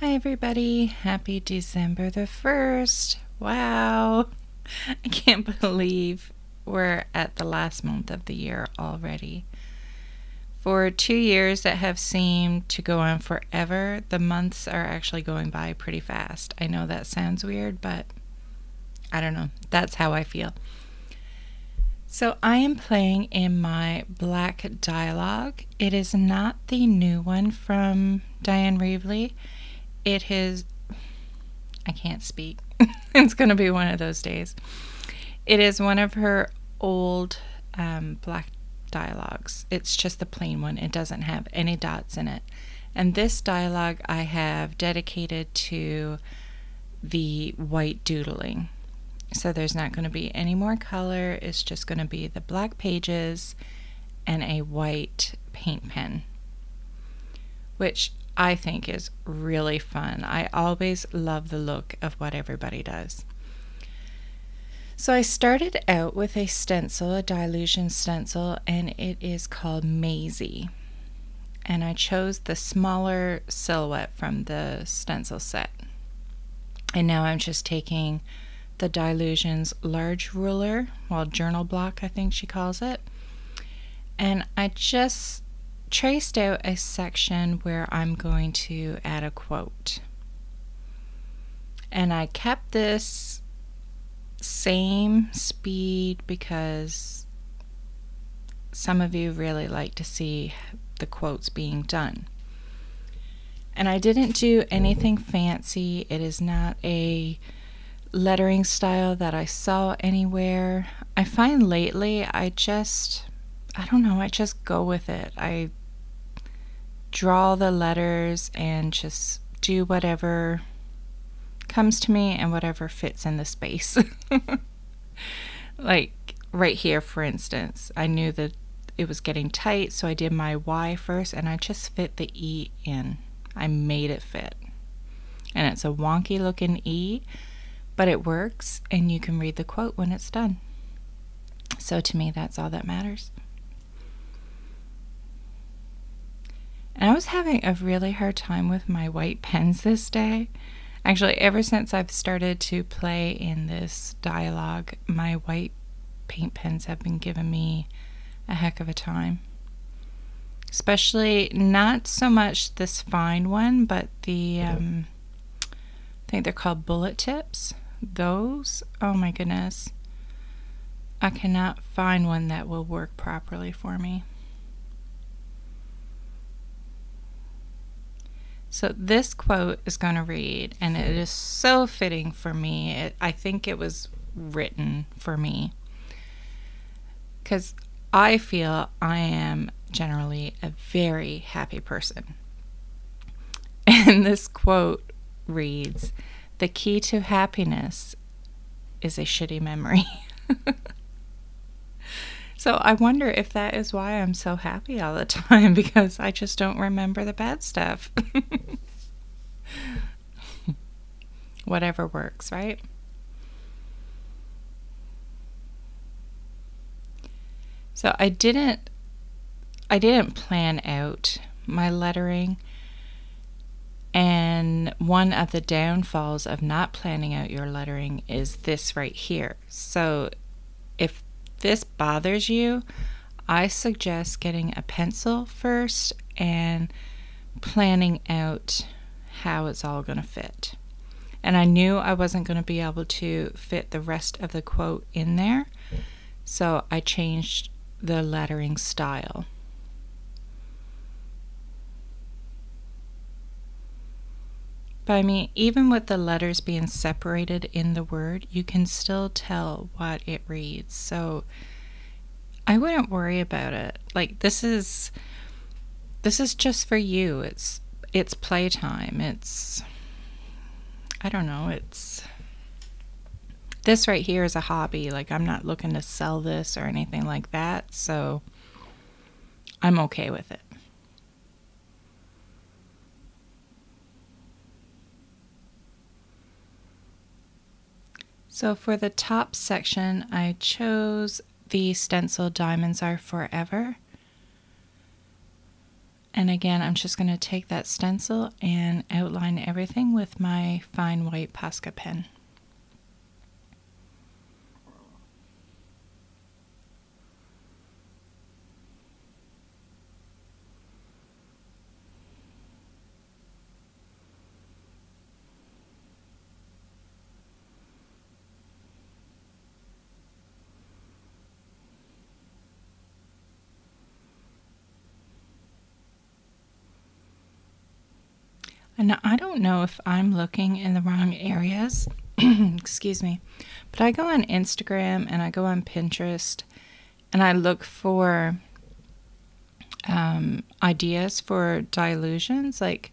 Hi everybody, happy December the 1st. Wow, I can't believe we're at the last month of the year already. For 2 years that have seemed to go on forever, the months are actually going by pretty fast. I know that sounds weird, but I don't know, that's how I feel. So I am playing in my black Dyalog. It is not the new one from Diane Reevely. It is, I can't speak. It's going to be one of those days. It is one of her old black Dyalogs. It's just the plain one. It doesn't have any dots in it. And this Dyalog I have dedicated to the white doodling. So there's not going to be any more color. It's just going to be the black pages and a white paint pen, which I think is really fun. I always love the look of what everybody does. So I started out with a stencil, a Dylusions stencil, and it is called MAISIE. And I chose the smaller silhouette from the stencil set. And now I'm just taking the Dylusions Large Ruler, well, Journal Block I think she calls it. And I just traced out a section where I'm going to add a quote. And I kept this same speed because some of you really like to see the quotes being done. And I didn't do anything fancy. It is not a lettering style that I saw anywhere. I find lately I just go with it. I draw the letters and just do whatever comes to me and whatever fits in the space. Like right here, for instance, I knew that it was getting tight, so I did my Y first and I just fit the E in. I made it fit. And it's a wonky looking E, but it works and you can read the quote when it's done. So to me, that's all that matters. And I was having a really hard time with my white pens this day. Actually, ever since I've started to play in this Dyalog, my white paint pens have been giving me a heck of a time. Especially not so much this fine one, but the, I think they're called bullet tips. Those, oh my goodness. I cannot find one that will work properly for me. So this quote is going to read, and it is so fitting for me. I think it was written for me because I feel I am generally a very happy person. And this quote reads, "The key to happiness is a shitty memory." So I wonder if that is why I'm so happy all the time, because I just don't remember the bad stuff. Whatever works, right? So I didn't plan out my lettering, and one of the downfalls of not planning out your lettering is this right here. So if this bothers you, I suggest getting a pencil first and planning out how it's all going to fit. And I knew I wasn't going to be able to fit the rest of the quote in there, so I changed the lettering style. But I mean, even with the letters being separated in the word, you can still tell what it reads. So I wouldn't worry about it. Like this is just for you. It's playtime. I don't know, this right here is a hobby. Like I'm not looking to sell this or anything like that, so I'm okay with it. So for the top section, I chose the stencil Diamonds Are Forever. And again, I'm just going to take that stencil and outline everything with my fine white Posca pen. And I don't know if I'm looking in the wrong areas, excuse me, but I go on Instagram and I go on Pinterest and I look for ideas for Dylusions. Like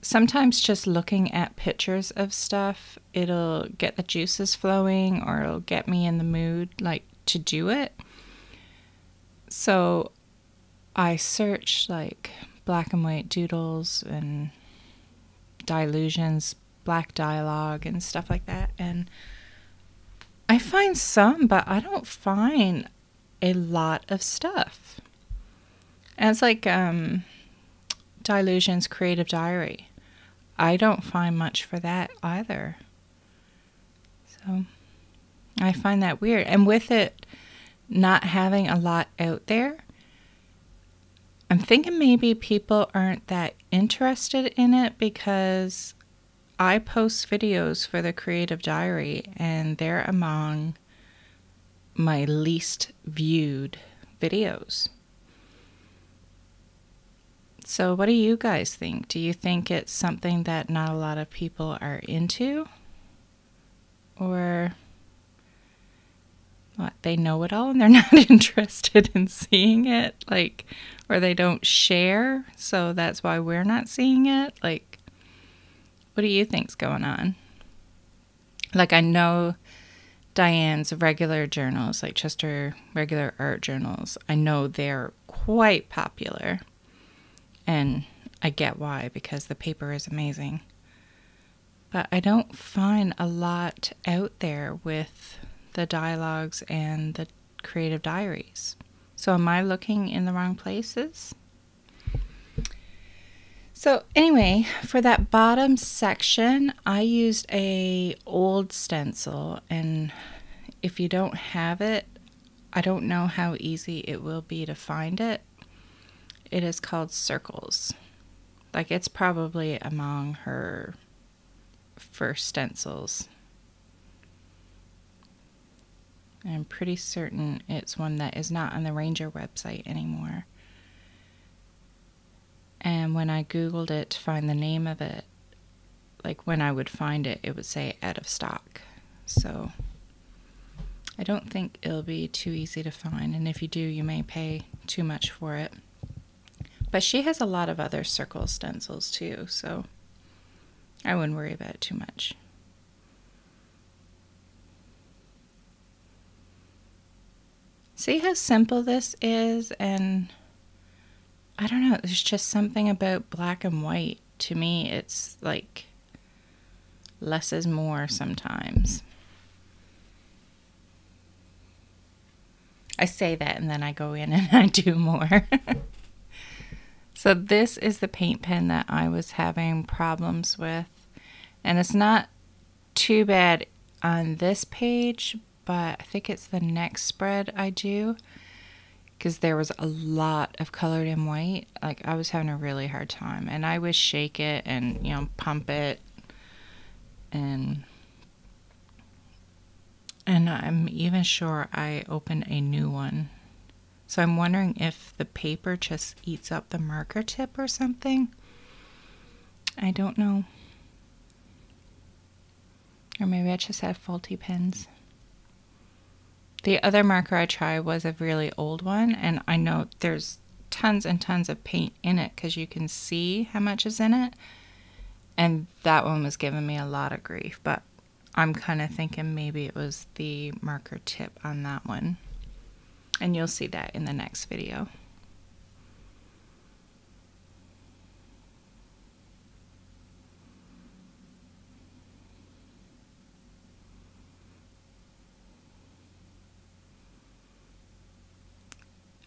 sometimes just looking at pictures of stuff, it'll get the juices flowing or it'll get me in the mood like to do it. So I search like black and white doodles and Dylusions, black Dyalog and stuff like that, and I find some, but I don't find a lot of stuff. And it's like Dylusions Creative Diary. I don't find much for that either. So I find that weird. And with it not having a lot out there, I'm thinking maybe people aren't that interested in it because I post videos for the Creative Diary and they're among my least viewed videos. So what do you guys think? Do you think it's something that not a lot of people are into? Or what, they know it all and they're not interested in seeing it? Like, or they don't share, so that's why we're not seeing it? Like, what do you think's going on? Like, I know Diane's regular journals, like just her regular art journals, I know they're quite popular. And I get why, because the paper is amazing. But I don't find a lot out there with the dialogues and the creative diaries. So am I looking in the wrong places? So anyway, for that bottom section, I used a old stencil, and if you don't have it, I don't know how easy it will be to find it. It is called Circles. Like, it's probably among her first stencils. I'm pretty certain it's one that is not on the Ranger website anymore. And when I Googled it to find the name of it, like when I would find it, it would say out of stock. So I don't think it'll be too easy to find. And if you do, you may pay too much for it. But she has a lot of other circle stencils too, so I wouldn't worry about it too much. See how simple this is? And I don't know, there's just something about black and white. To me, it's like less is more sometimes. I say that and then I go in and I do more. So this is the paint pen that I was having problems with. And it's not too bad on this page, but I think it's the next spread I do, because there was a lot of colored in white. Like, I was having a really hard time, and I would shake it and, you know, pump it, and I'm even sure I opened a new one. So I'm wondering if the paper just eats up the marker tip or something. I don't know. Or maybe I just had faulty pens. The other marker I tried was a really old one, and I know there's tons and tons of paint in it because you can see how much is in it. And that one was giving me a lot of grief, but I'm kind of thinking maybe it was the marker tip on that one. And you'll see that in the next video.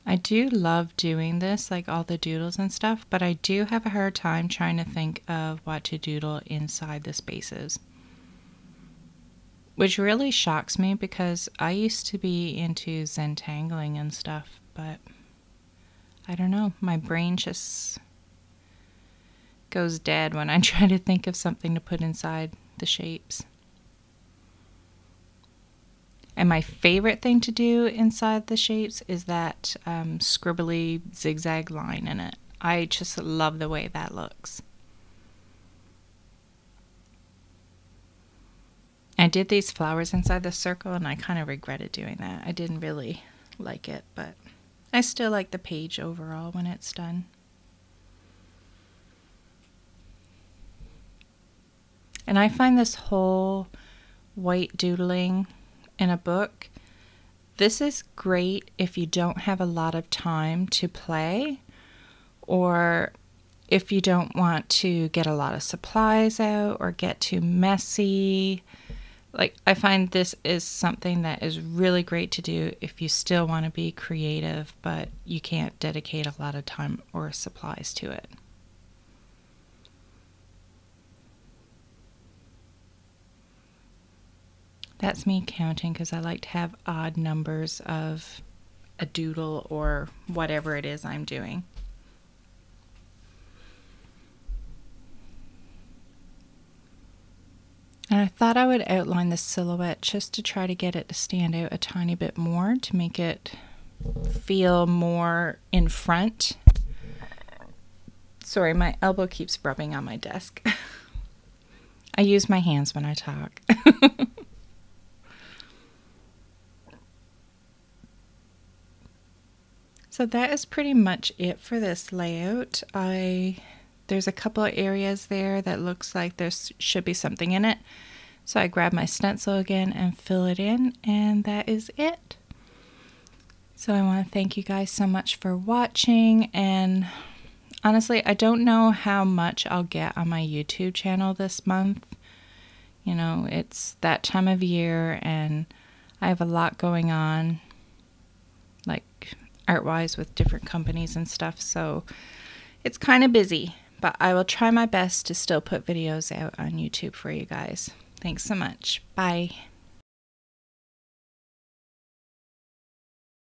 I do love doing this, like all the doodles and stuff, but I do have a hard time trying to think of what to doodle inside the spaces. Which really shocks me because I used to be into Zentangling and stuff, but I don't know, my brain just goes dead when I try to think of something to put inside the shapes. And my favorite thing to do inside the shapes is that scribbly zigzag line in it. I just love the way that looks. I did these flowers inside the circle and I kind of regretted doing that. I didn't really like it, but I still like the page overall when it's done. And I find this whole white doodling in a book, this is great if you don't have a lot of time to play, or if you don't want to get a lot of supplies out or get too messy. Like, I find this is something that is really great to do if you still want to be creative, but you can't dedicate a lot of time or supplies to it. That's me counting because I like to have odd numbers of a doodle or whatever it is I'm doing. And I thought I would outline the silhouette just to try to get it to stand out a tiny bit more, to make it feel more in front. Sorry, my elbow keeps rubbing on my desk. I use my hands when I talk. So that is pretty much it for this layout. There's a couple of areas there that looks like there should be something in it. So I grab my stencil again and fill it in, and that is it. So I want to thank you guys so much for watching, and honestly, I don't know how much I'll get on my YouTube channel this month. You know, it's that time of year and I have a lot going on, like art-wise with different companies and stuff, so it's kind of busy, but I will try my best to still put videos out on YouTube for you guys. Thanks so much. Bye.